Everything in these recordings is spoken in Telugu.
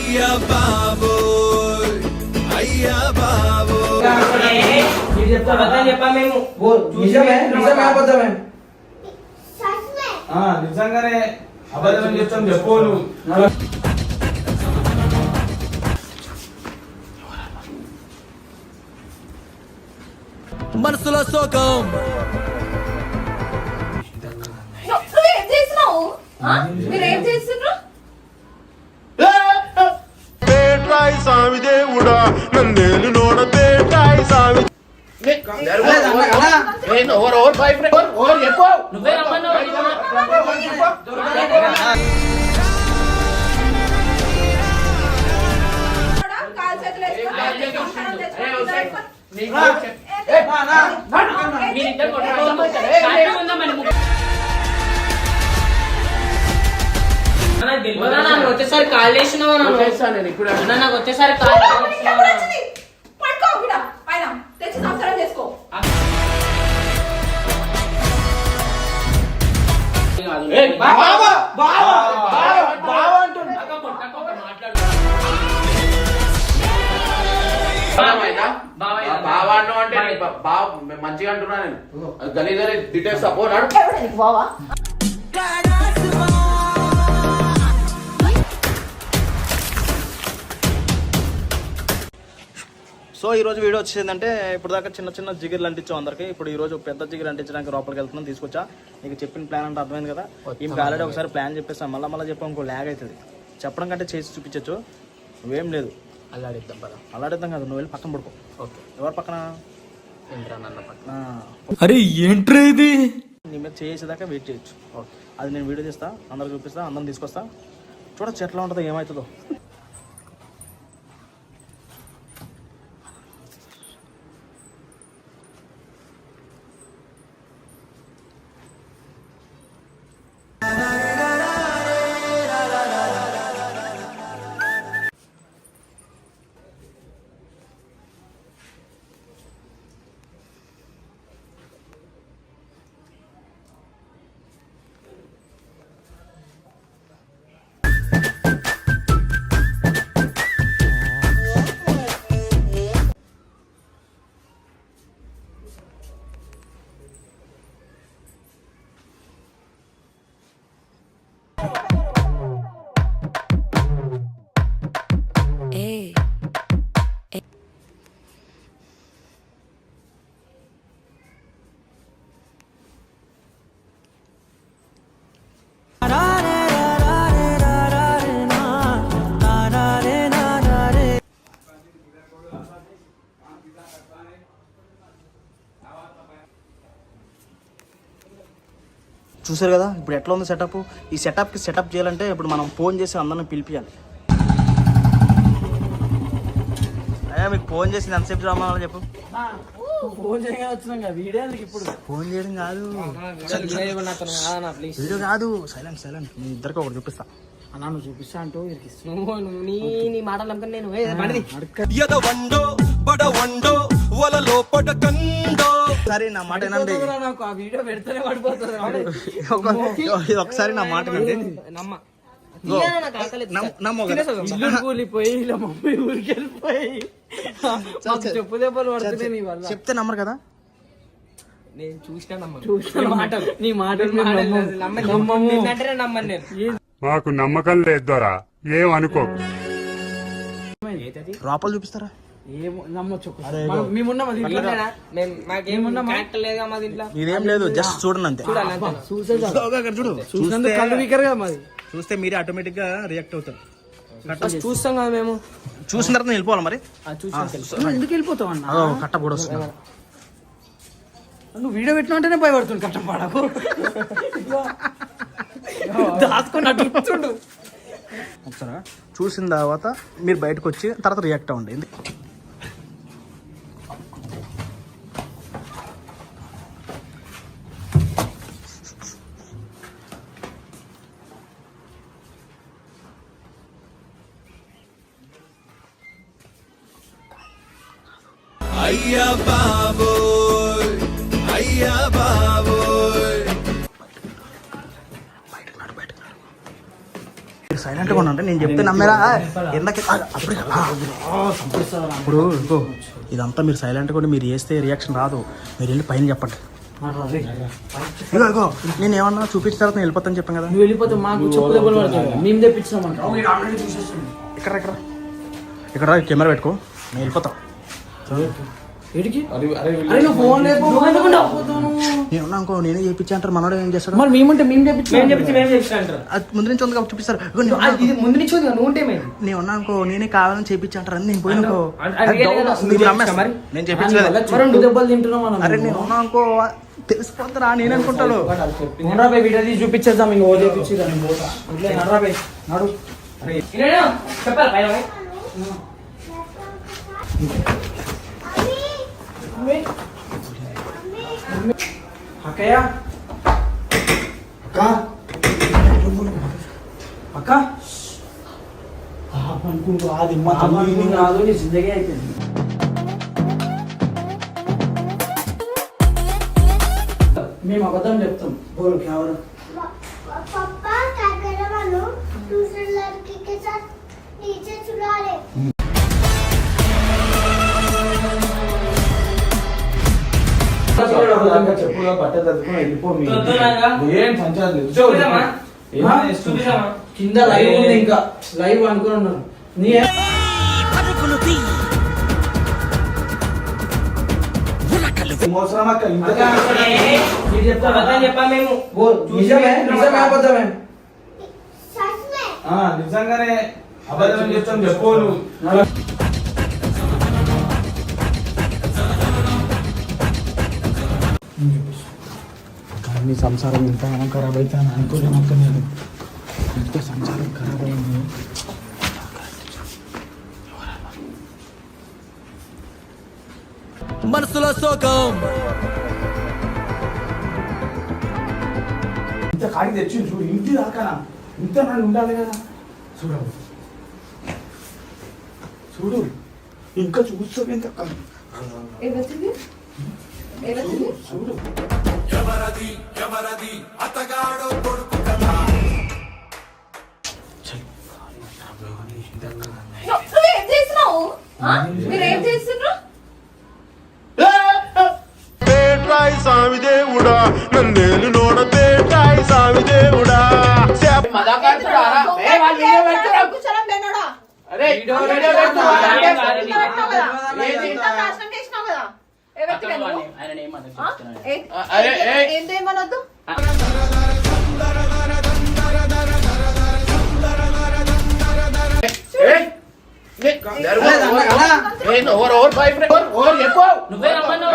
అయ్యా బాబోయ్ అయ్యా బాబోయ్. నిజంగానే అబద్ధం చెప్తాం చెప్పు నువ్వు. మనసులో సోకం నువ్వేం చేస్తున్నావు? మీరేం చేస్తున్నారు? పేట్రాయి స్వామి దేవుడా నందేలు నోడ పేట్రాయి స్వామి. కాలు చేతులు వచ్చేసరి కాల్ చేసినావు నాకు వచ్చేసరి కాల్ పడుకో పైన తెచ్చి సంసారం చేసుకో. మంచిగా అంటున్నా నేను గలీజ్ డీటెయిల్స్ అపోనాడు. బావా సో ఈరోజు వీడియో వచ్చేసిందంటే ఇప్పుడు దాకా చిన్న చిన్న జిగిర్లు అంటించాం అందరికి. ఇప్పుడు ఈరోజు పెద్ద జిగిరి అంటించడానికి లోపలికి వెళ్తున్నాం, తీసుకొచ్చా. నీకు చెప్పిన ప్లాన్ అంటే అర్థమైంది కదా. ఇంక ఆల్రెడీ ఒకసారి ప్లాన్ చెప్పేస్తాం, మళ్ళీ చెప్పాం ఇంకో ల్యాగ్ అవుతుంది. చెప్పడం కంటే చేసి చూపించచ్చు. నువ్వేం లేదు అల్లాడిద్దాం కదా, నువ్వు వెళ్ళి పక్కన పడుకో. ఓకే, ఎవరు పక్కన? అరే ఏంట్రా ఇది? నీ మీద చేసేదాకా వెయిట్ చేయొచ్చు. ఓకే, అది నేను వీడియో తీస్తా, అందరికి చూపిస్తా, అందరం తీసుకొస్తా. చూడచ్చు ఎట్లా ఉంటుందో, ఏమవుతుందో. చూసారు కదా ఇప్పుడు ఎట్లా ఉంది సెటప్. ఈ సెటప్ చేయాలంటే ఇప్పుడు మనం ఫోన్ చేసి అందరిని పిలిపియాలి. అయ్యా మీకు ఫోన్ చేసి ఎంతసేపు రామాలని చెప్పు. ఫోన్ చేయగా వచ్చినాం కదా వీడియో. ఇప్పుడు ఫోన్ చేయడం కాదు, వీడియో కాదు, సైలెంట్. మీ ఇద్దరికి ఒకటి చూపిస్తా. అన్నా నువ్వు చూపిస్తా అంటూ నీ మాటలు నమ్మకం నేను సరే నా మాట వినండి. నాకు ఆ వీడియో పెడితేనే పడిపోతుంది. ఒకసారి నా మాట వినండి. కూలిపోయి ఇలా మమ్మీ ఊరికి వెళ్ళిపోయి చెప్పు దెబ్బలు పడుతున్నాయి నీ వల్ల. చెప్తే నమ్మరు కదా. నేను చూసిన నీ మాటలు నమ్మను నేను. మాకు నమ్మకం లేదు దొరా, ఏమనుకో. లోపల చూపిస్తారా? ఇదేం లేదు, జస్ట్ చూడండి అంతే. చూస్తే మీరే ఆటోమేటిక్ గా రియాక్ట్ అవుతారు. చూస్తాం కదా మేము. చూసిన తర్వాత వెళ్ళిపోవాలి మరి. ఎందుకు వెళ్ళిపోతావు అన్న? కట్ట కూడా వస్తుంది. నువ్వు వీడియో పెట్టిన అంటేనే భయపడుతుంది. కట్టం పడకు దాచుకున్నట్టు ఒకసారి చూసిన తర్వాత మీరు బయటకు వచ్చి తర్వాత రియాక్ట్ అవ్వండి. అయ్యా బాబోయ్ అయ్యా బాబోయ్. సైలెంట్గా ఉండండి, నేను చెప్తే నమ్మేరా? ఎందుకు అప్పుడు ఇప్పుడు ఇగో, ఇదంతా మీరు సైలెంట్గా ఉండి మీరు చేస్తే రియాక్షన్ రాదు. మీరు వెళ్ళి పైన చెప్పండి. ఇగో ఇగో నేను ఏమన్నా చూపించిన తర్వాత నేను వెళ్ళిపోతాను చెప్పాను కదా. నువ్వు వెళ్ళిపోతే మాకు చెప్పు దెబ్బలు పడతాయి. మేము తెప్పించామంట. ఇక్కడ ఇక్కడ ఇక్కడ కెమెరా పెట్టుకో, నేను వెళ్ళిపోతాను. ఎడికి? అరే నువ్వు ఫోన్ లేపు. నేను అనుకో నేనే చేయించి అంటారు, మనోడు ఏం చేస్తాడు? మరి మేముంటే మేము తెప్పించాం. అది ముందు నుంచి ఉంది కాబట్టి చూపిస్తారు. ఇగో ముందు నుంచి ఉంది, నువ్వు ఉంటే ఏమైంది? నేను ఉన్నా అనుకో నేనే కావాలని చేయించి అంటారు అని నేను పోయిన నేను చెప్పించలేదు. రెండు దెబ్బలు తింటున్నాం మనం. అరే నేను ఉన్నా అనుకో తెలిసిపోతారా నేను అనుకుంటాడు. వీడియో తీసి చూపించేద్దాం. ఇంకో తెప్పించి నడు. చెప్పాలి పైన అక్కయ్య అక్క అనుకుంటూ అది రాదు, నీ జిందగీ అయిపోయింది. మేము అబద్ధం చెప్తాం. బోలు కేవలం पापा क्या कर रहे मानो दूसरे लड़के के साथ नीचे चुरा रहे చెప్పుగా బట్ట తదుకుని వెళ్ళిపో. ఏం పంచాయతీ కింద లైవ్ ఉంది, ఇంకా లైవ్ అనుకుని ఉన్నారు. నీ చెప్పా మేము सच में నిజంగానే అబద్ధం చెప్తాం. చెప్పు నువ్వు. నీ సంసారం ఇంత ఖరాబ్ అయితే అని అనుకోలేమక్క. నేను ఇంత సంసారం ఖరాబ్ అయింది. మనసులో శోకం. ఇంత కాడి తెచ్చి చూడు, ఇంటి దాకా ఇంత నన్ను ఉండాలి కదా. చూడవు చూడు, ఇంకా చూస్తావు ఎంత చూడు. నువ్వేం చేసినావు? మీరేం చేసిండ్రు? పేట్రాయి స్వామి దేవుడా నన్నేలు నోడ పేట్రాయి స్వామి దేవుడా. మజాక్ ఆడుతున్నారా? వాళ్ళు వీడియో పెడతారా? కూర్చోడం లేనోడా? అరే వీడియో పెడతారా? నాశనం చేసినావు కదా. ఏ వ్యక్తిగా నువ్వు? అరే ఏందేమనొద్దు? ఓవర్ బాయ్ ఫ్రెండ్ ఓవర్ ఎక్కువ నువ్వే రమ్మన్నావు.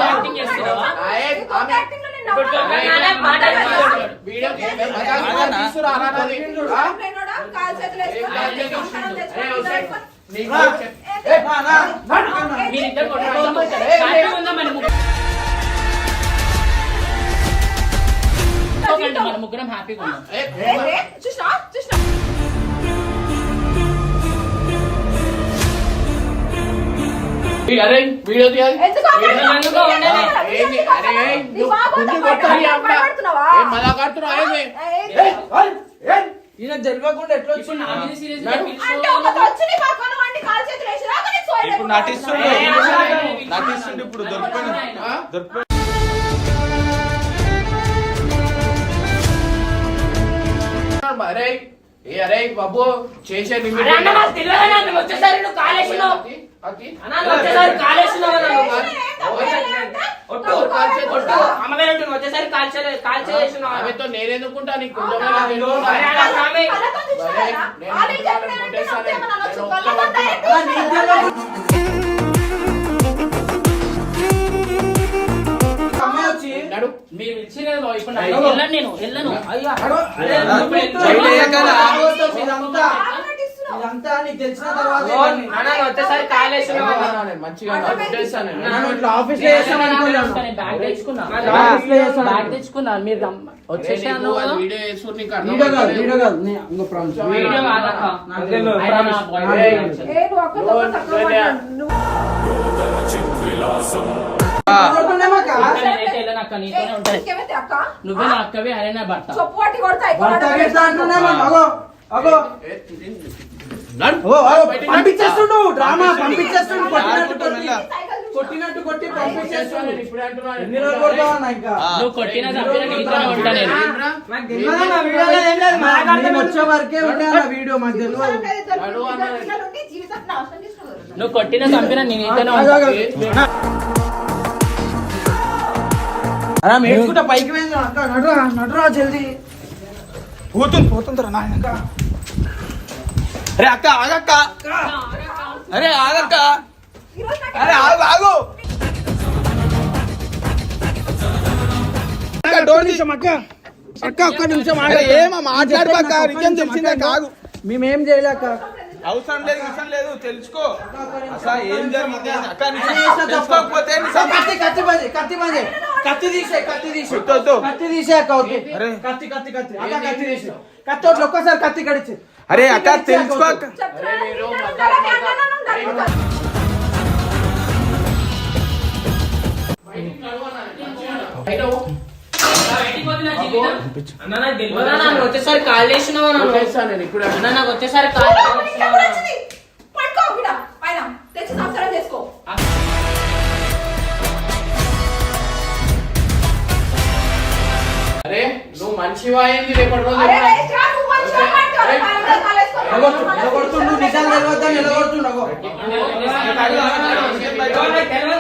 యాక్టింగ్ చేస్తున్నావా? యాక్టింగ్ లో నేను నవ్వుతాను. వీడియో తీసుకురా లేనోడా? కాలు చేతులు వేసుకొని సంసారం తెచ్చుకొని మీరిద్దరు కొట్టుకుందాం. మన ముగ్గురం హ్యాపీగా ఉన్నాం. చూసినా చూసినా అరే వీడియో తీయాలి. ఎందుకు ఎందుకు ఉండదు? ఏంది? అరే నువ్వు గుండు కొట్టాలి అమ్మ. ఏం మజాక్ ఆడుతున్నావు? ఈయన తెలియకుండా ఎట్లా ఇప్పుడు నా మీద సీరియస్ అంటే ఒకటి వచ్చి నీ పక్కన వండి కాలు చేతులు వేసి రాక నీకు సోయి ఇప్పుడు లేకుండా. నటిస్తుండే ఇప్పుడు దొరికిపోయింది. అరే అరే బాబు చేసే వచ్చేసరి నువ్వు కాలేసినావు. వచ్చేసరి కాలేసినావు. వచ్చేసరి కాల్చేసినావు. ఆమెతో నేనెందుకుంటా? నీకు వాళ్ళతో చూసినారా? వాళ్ళు ఏం చెప్పినారంటే నొప్పి ఏమన్నా అనొచ్చు. వాళ్ళతో ఏంటి? నడు. మీరు ఇచ్చినారు ఇప్పుడు నేను వెళ్ళను. ఇదంతా నీకు తెలిసిన తర్వాత వచ్చేసరి కాలేసినావు. మంచిగా చేస్తాను. ఇట్లా ఆఫీస్ లో చేస్తాం అనుకున్నాను. బ్యాగ్ తెచ్చుకున్నా. ఆఫీస్ లో చేస్తాం. బ్యాగ్ తెచ్చుకున్నా. మీరు వచ్చేసాను. వీడియో చేస్తూ నీకు వీడియో కాదు, వీడియో కాదు. ఇంకో ప్రామిస్. వీడియో కాదక్క. నాకు తెలియదు. ప్రామిస్. ఏ నువ్వు ఒక్కరితో తక్కువ మాట్లాడు. నువ్వు నీతోనే ఉంటాయి. ఇంకేమైతే అక్క నువ్వే నా అక్కవి, ఆయన నా భర్త. చెప్పు పట్టి కొడతా భర్త గిట్ల అంటున్నామా? అగో అగో పంపించేస్తుండు, డ్రామా పంపించేస్తుండు, కొట్టినట్టు కొట్టి పంపించేస్తుండు. ఎన్ని రోజులు కొడతావన్నా ఇంకా? నువ్వు కొట్టిన చంపిన నీతోనే ఉంటా నేను. నాకు తెలియదు అన్న, వీడియోలో ఏం లేదు, నేను వచ్చే వరకే ఉండే అన్న వీడియో, మాకు తెలియదు. జీవితం నాశనం చేసుకున్నారు. నువ్వు కొట్టిన చంపిన నీతోనే ఉంటా. అలా మేడ్చుకుంటా పైకి పోయింది అక్క, నడురా నడురా జల్దీ. పోతుందిరా నాయన. అరే అక్క ఆగక్క, అరే ఆగక్క, అరే ఆగు ఆగు. డోర్ తీసాం అక్క, అక్క ఒక్క నిమిషం ఆగ. ఏమో మాట్లాడక, నిజం తెలిసిందే కాదు. మేమేం చేయలేక అవసరం లేదు, అవసరం లేదు, తెలుసుకో అసలు ఏం జరిగింది అక్క. తెలుసుకోకపోతే కత్తి తీసే కత్తి తీసే వద్దు. కత్తి తీసే అక్క వద్దు. అరే. కత్తి కత్తి కత్తి అక్క కత్తి తీసే కత్తి వద్దు, ఒక్కసారి కత్తి కడిచి. అరే అక్క తెలుసుకో అక్క. వచ్చేసారి కాల్ చేసినావు నాకు, వచ్చేసారి కాల్ పట్టుకో బిడ్డ పైన తెచ్చి సంసారం చేసుకో. అరే నువ్వు మంచివా ఏంది రేపటి రోజు అరే రేస్ట్రా, నువ్వు మంచిగా పట్టుకో. నిలబడుతుండు, నిజాలు తెలియద్దా నిలబడుతుండు. అగో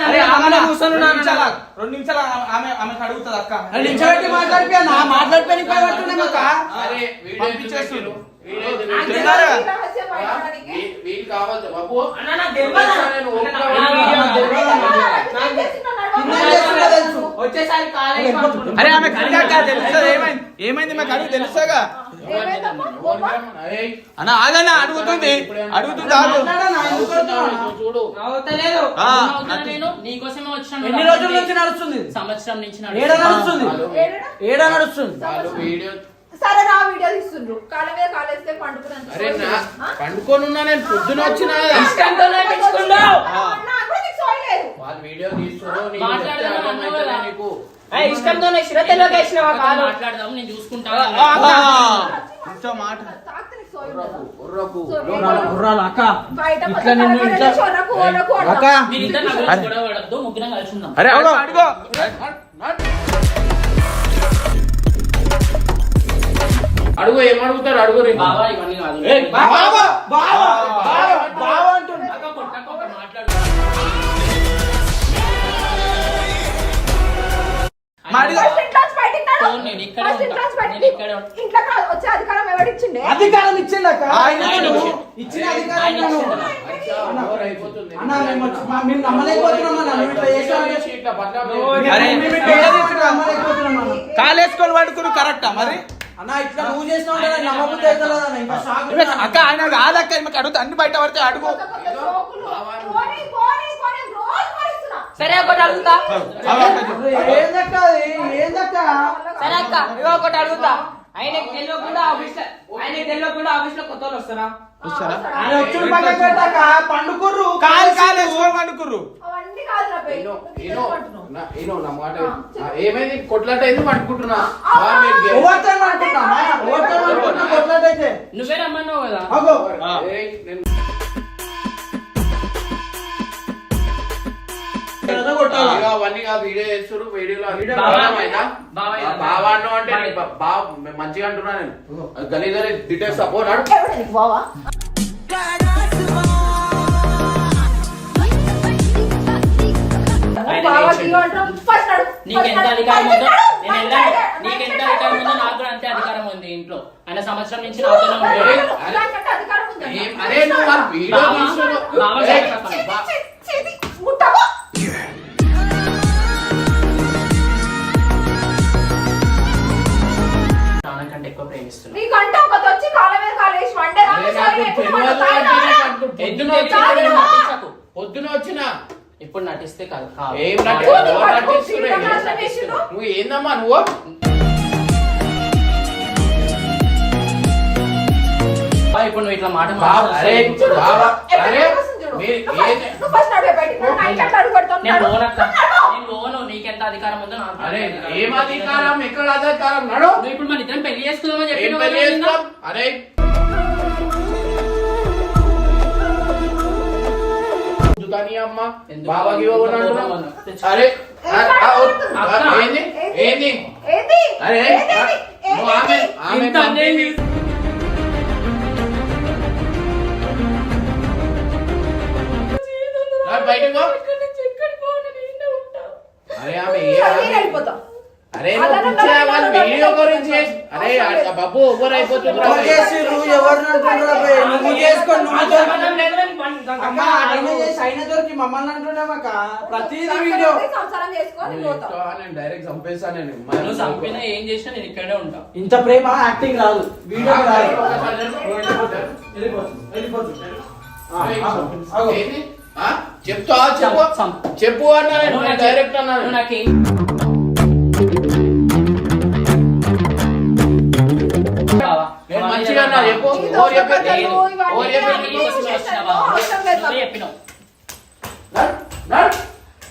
అరే ఆమె కూర్చొని 2 నిమిషాలు, 2 నిమిషాలు ఆమెకు అడుగుతుంది అక్క. నిలిచబెట్టి మాట్లాడిపోయా, నా మాట్లాడిపోయి పడుతున్నాం అక్క. అరే పంపించేస్తుండు. వీలు కావాలి బాబు. వచ్చేసారి కాల్ అరే ఆమె కడిగాక తెలుస్తుంది ఏమైంది, ఏమైంది మాకు అడుగు తెలుస్తాగా. అన్న ఆగన్నా, అడుగుతుంది అడుగుతుంది ఆగు. చూడు అవుతలేదు. ఆ, నేను నీకోసమే వచ్చాను. ఎన్ని రోజుల నుంచి నడుస్తుంది? సంవత్సరం నుంచి ఏడ నడుస్తుంది, ఏడ నడుస్తుంది. వాళ్ళు వీడియో సరే నా వీడియో తీస్తుండ్రు, కాళ్ళ మీద కాలేస్తే పండుకున్నాను. అరే నా పండుకొని ఉన్నా, నేను పొద్దున వచ్చిన ఇష్టంతోనే పెంచుకున్నావు. వాళ్ళు వీడియో తీస్తున్నారు, నీకు మాట్లాడదాం చెప్తే అర్థమవుతుందా అన్నావు నీకు? ఇష్టంతోనే శ్రద్ధలోకి వేసినావా? మాట్లాడదాం, నేను చూసుకుంటాను. ఇంకో మాట ఉర్రకు గుర్రాలు అక్క, బయట ఇట్లా నిన్ను ఇట్లా అక్క మీరిద్దరు నా గురించి గొడవ పడద్దు, ముగ్గురం కలిసి ఉందాం. అరే అడుగు అడుగు. అడుగు, ఏమడుగుతారు అడుగు రే. బావా ఇవన్నీ కాదు. బావా బావా బావా అంటుంది. అక్క కొట్టకు, మాట్లాడు. నేను ఇక్కడే ఉంటా. నేను ఇక్కడే ఉంటా. ఇంట్లో వచ్చే అధికారం ఎవరిచ్చిండే? అధికారం ఇచ్చిండు అక్క, ఆయన ఇచ్చిన అధికారం ఇచ్చిండు. ఓవర్ అయిపోతుంది. అన్న మేము నమ్మలేకపోతున్నాం అన్న, నువ్వు ఇట్లా చేసావు. ఇట్లా బదనాం అరే మేము ఇట్లా చేసావు, నమ్మలేకపోతున్నాం అన్న. కాలేసుకొని పడుకుని కరెక్టా మరి? అన్న ఇట్లా నువ్వు చేసినావు అంటే నాకు నమ్మబుద్ధి అవుతలేదు అన్న, ఇంకా షాక్. అక్క ఆయన కాదక్క, ఈమెకు అడుగుతా అన్ని బయట పడితే అడుగు. కొత్త కొత్త జోకులు. పోనీ, పోనీ, పోనీ, రోజు భరిస్తున్నా. సరే ఒకటి అడుగుతా. ఏందక్క అది? ఏందక్క? సరే అక్క, ఇగో ఒకటి అడుగుతా. ఆయనకి తెలియకుండా ఆఫీస్ లో కొత్త వాళ్ళు వస్తారా? ఆయన వచ్చుడు పక్కన పెట్టాక పండుకుర్రు, కాలేసుకొని పడుకుర్రు. అవన్నీ కాదు నా పేరు. నా మాట ఏమైంది? కొట్లాట ఎందుకు అనుకుంటున్నా? ఓవర్టైం అనుకుంటామా? ఓవర్టైం అనుకుంటున్నా కొట్లాటైతే. నువ్వే రమ్మన్నావు కదా. అగో అవన్నీ వీడియో చేస్తారు, వీడియోలో బావా బావాను అంటే బావ మంచిగా అంటున్నా నేను. గలీ గలీ డీటెయిల్స్ సపోర్ట్ ఎవడు నీకు బావా? బావా దిగు అంటావు. ఫస్ట్ అడుగు. నీకెంత అధికారం ఉందో నేను వెళ్ళాను. నీకెంత అధికారం ఉందో నాకు కూడా అంతే అధికారం ఉంది ఇంట్లో. ఆయన సంవత్సరం నుంచి నాతోనే ఉంటాడు. దానికంటే అధికారం ఉందా? అరే నువ్వు వాళ్ళు వీడియో తీస్తున్నావు. బావా చేతి ముట్టకు. నాకంటే ఎక్కువ ప్రేమిస్తున్నాను. నీకంటే ఒకటి వచ్చి కాళ్ళ మీద కాలేసి వండే పొద్దున వచ్చిన ఇప్పుడు నటిస్తే కాదు. ఏం నటిస్తున్నావు? నువ్వు ఏందమ్మా నువ్వు? ఇప్పుడు నువ్వు ఇట్లా మాట అరే నువ్వు ఫస్ట్ నడువే బయటికి. నా ఇంట్లో అడుగు పెడతావు. నేను నడు. ఓనక్క నేను ఓను నీకెంత అధికారం ఉందో నాకు అరే అంతే ఏం అధికారం ఎక్కడ అధికారం నడు నువ్వు ఇప్పుడు మన ఇద్దరం పెళ్లి చేసుకుందామని ఏం చెప్పి పెళ్లి చేస్తాం అరే దుకాణి అమ్మ బాబాకి ఇవ్వను అరే ఏంది ఏంది ఏంది? అరే ఏంది? నువ్వు ఆమె ఆమె ఇంత అన్యాయం చేసి- బయటకు పో. ఇక్కడి నుంచి ఎక్కడికి పో, నేను ఈడనే ఉంటా. అరే ఆమె నేను వెళ్ళిపోతా. అరే నువ్వు పిచ్చా వాళ్ళ వీడియో గురించి అరే బాబు ఓవర్ అయిపోతుంది ఎవరు చేసిర్రు? ఎవరిని అంటున్నారు అబ్బే? నువ్వు చేసుకో, నువ్వు దొరికి. సంబంధం లేదు కానీ అక్క ఆయన చేసి ఆయన దొరికి మమ్మల్ని అంటున్నామక్క ప్రతిదీ వీడియో. సంసారం చేసుకొని పోతా. నేను డైరెక్ట్ చంపేస్తాను నువ్వు చంపినా ఏం చేసినా నేను ఇక్కడే ఉంటా ఇంత ప్రేమ యాక్టింగ్ రాదు, వీడియో రాదు. చెప్తా చెప్పు చెప్పు అన్నా డైరెక్ట్ అన్నాను నువ్వు నాకేం నేను మంచిగా అన్నా చెప్పు ఓ చెప్పేది ఓ చెప్పేది నువ్వే చెప్పినావు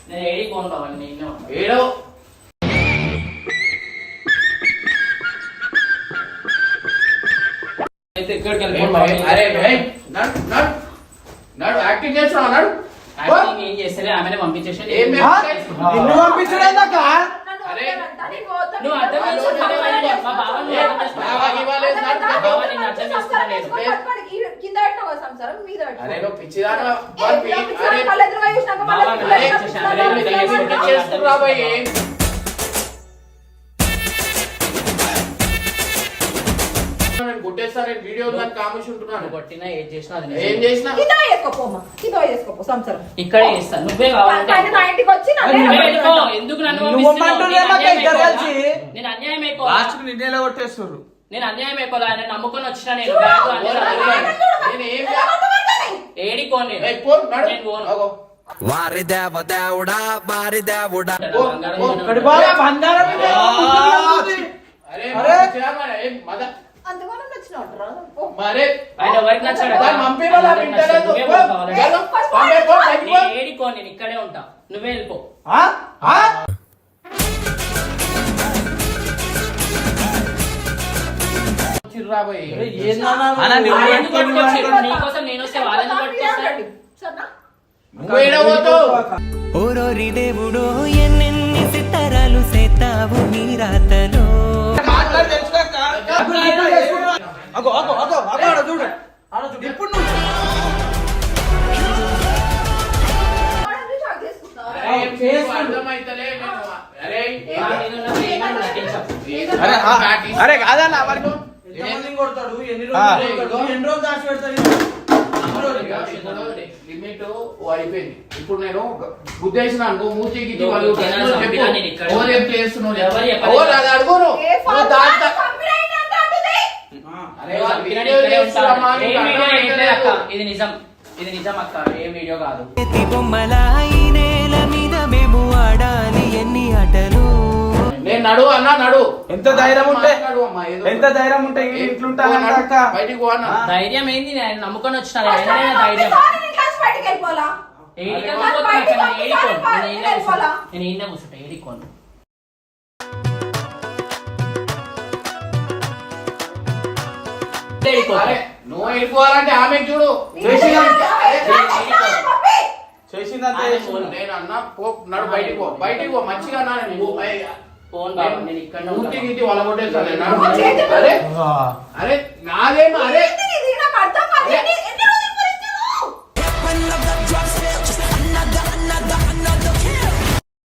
నేను ఏడి కోను కావాలి నేను ఏడో అయితే ఎక్కడికి అరే వెళ్ళిపోతావు నడు నడు నడు యాక్టింగ్ చేస్తున్నావు నడు యాక్టింగ్ ఏం చేస్తలే ఆమెనే పంపించేసి ఏం నిన్ను పంపించలేదక్క. నువ్వు అర్థం చేసుకోలేదు మా బావ నువ్వు అర్థం చేసుకోలేదు. మా బావ నిన్ను అర్థం చేసుకోలేదు కింద పెట్టినావు కదా సంసారం మీద అరే పెట్టినావు. నువ్వు పిచ్చిదానా అరే కళ్ళు ఎదురుగా చూసినాక మళ్ళీ అరే మీరు చేస్తున్నా భయ్ నేను గుట్టేస్తాను వీడియో ఉందని కామేసి ఉంటున్నాను కొట్టినా ఏం చేసినా అది ఏం నిజం. చేసినా కింద చేసుకోపోమ్మా, కింద చేసుకోపో సంసారం. ఇక్కడే చేస్తాను నువ్వే కావాలంటే ఆయన నా ఇంటికి వచ్చి నన్ను నువ్వే వెళ్ళిపో. ఎందుకు నన్ను నువ్వు పంపిస్తున్నావు? పంటున్నావా నేను ఇద్దరు అన్యాయం కలిసి? అయిపోదా? నేను అన్యాయం అయిపోదా? లాస్ట్ నిన్నేలా కొట్టేస్తారు. నేను అన్యాయం అయిపోదా? ఆయన నమ్ముకొని వచ్చిన నేను బ్యాగ్ అన్ని నేను ఏం ఏడికోని ఏయ్, పో, నడు. నేను పోను. అగో. వారి దేవ దేవుడా వారి దేవుడా పో, బంగారం పో. నేను ఇక్కడి బాగా బంగారం ఇదే. అరే అరే. అరే మద అందుకని నచ్చినట్రా. మరే ఆయన ఎవరికి నచ్చాడు దాన్ని పంపి వాళ్ళ వింటలేదు. నువ్వే పో, కావాలంటే. వెళ్ళు. పంపే, పో, బయటికి పో. నేను ఏడికోని నేను ఇక్కడే ఉంటా నువ్వే వెళ్ళిపో ఆ? ఆ? చిర్రా భయ్. అరే ఏందన్నా అన్న, నువ్వు? నువ్వు వాళ్ళని పట్టుకొచ్చి నీకోసం నేను వస్తే వాళ్ళని పట్టుకొస్తాను సరేనా? నువ్వు ఏడ పోతావు? ఓరోరి దేవుడో ఎన్నెన్ని సితారాలు సేతావు నీ రాతలో మాట్లాడి తెలుసుకోక. అగో అగో అగో అగో ఆడ చూడు, ఆడ చూడు. ఇప్పుడు నువ్వు వాడిని షాక్ చేసుకుంటావా? అరే, ఏం చేస్తావు? అర్థమైతలే నేను. అరే అరే అరే కాదన్న మరి ఎంతమందిని కొడతాడు, ఎన్ని ఆ. రోజులు కొడతాడు, ఎన్ని రోజులు దాచి పెడతాడు? లిమిట్ అయిపోయింది. ఇప్పుడు నేను ఉద్దేశం అనుకో మూతి గిట్టి నువ్వు వాళ్ళు జనాలు చంపినా నేను ఇక్కడ ఓ రేపు చేస్తున్నావు ఎవరు చెప్పలేదు. ఓ అది అడుగును ఏ ఫాల్తు కంపెనీ అయినా అంటుంది. అరే నువ్వు వాళ్ళు చంపినా వీడియో ఇక్కడే ఉంటాను. చేస్తున్నామా? ఏ నీకు వీడియో అర్థమైతే ఏం లేదు అక్క. లేదు. ఇది నిజం ఇది నిజం అక్క ఏ వీడియో కాదు ప్రతి బొమ్మలా ఈ నేల మీద మేము ఆడాలి ఎన్ని ఆటలు నేను నడు అన్నా నడు ఎంత ధైర్యం ఉంటే మాట్లాడు అమ్మా, ఏదో ఎంత ధైర్యం ఉంటే ఇంట్లుంటానంట అక్క. బయటికి పో అన్న. ధైర్యం ఏంది నేను నమ్ముకొని వచ్చిన ఫస్ట్ ఆయననే నన్ను ధైర్యం పంపిస్తావా? నేను క్లాస్ బయటికి వెళ్ళిపోవాలా? ఏడికన్నా నన్ను పోతున్నా బయటికి అక్క, నేను ఏడికోను. పంపిస్తావా? నేను ఈయనే వెళ్ళిపోవాలా? కూర్చుంటా. నేను ఈయనే కూర్చుంటా ఏడికోను ఏడికోను. అరే నువ్వు వెళ్ళిపోవాలంటే ఆమె చూడు చేసిందంతే చేసింది. నేను అన్నా పో నడు బయటికి పో బయటికి పో మంచిగా అన్నా నేను పో. ఫోన్ బాబు నేను ఇక్కడనే మూర్తి ఉంటాను. గిట్టి వాళ్ళ కొట్టేస్తాను నేను. నువ్వు చేతులు- అరే అరే నాదేమో అరే ఇది నాకు అర్థం కాదు. ఎన్ని రోజులు గురించి నువ్వు?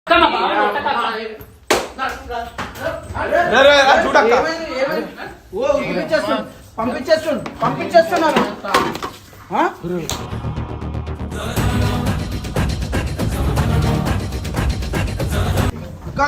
అక్క, మా బావ కొట్టక అక్క. రే, రే, చూడక్క ఏమైంది? ఏమైంది? ఓ పంపించేస్తుండు, పంపించేస్తుండు, పంపించేస్తున్నాను. ఆ? అక్క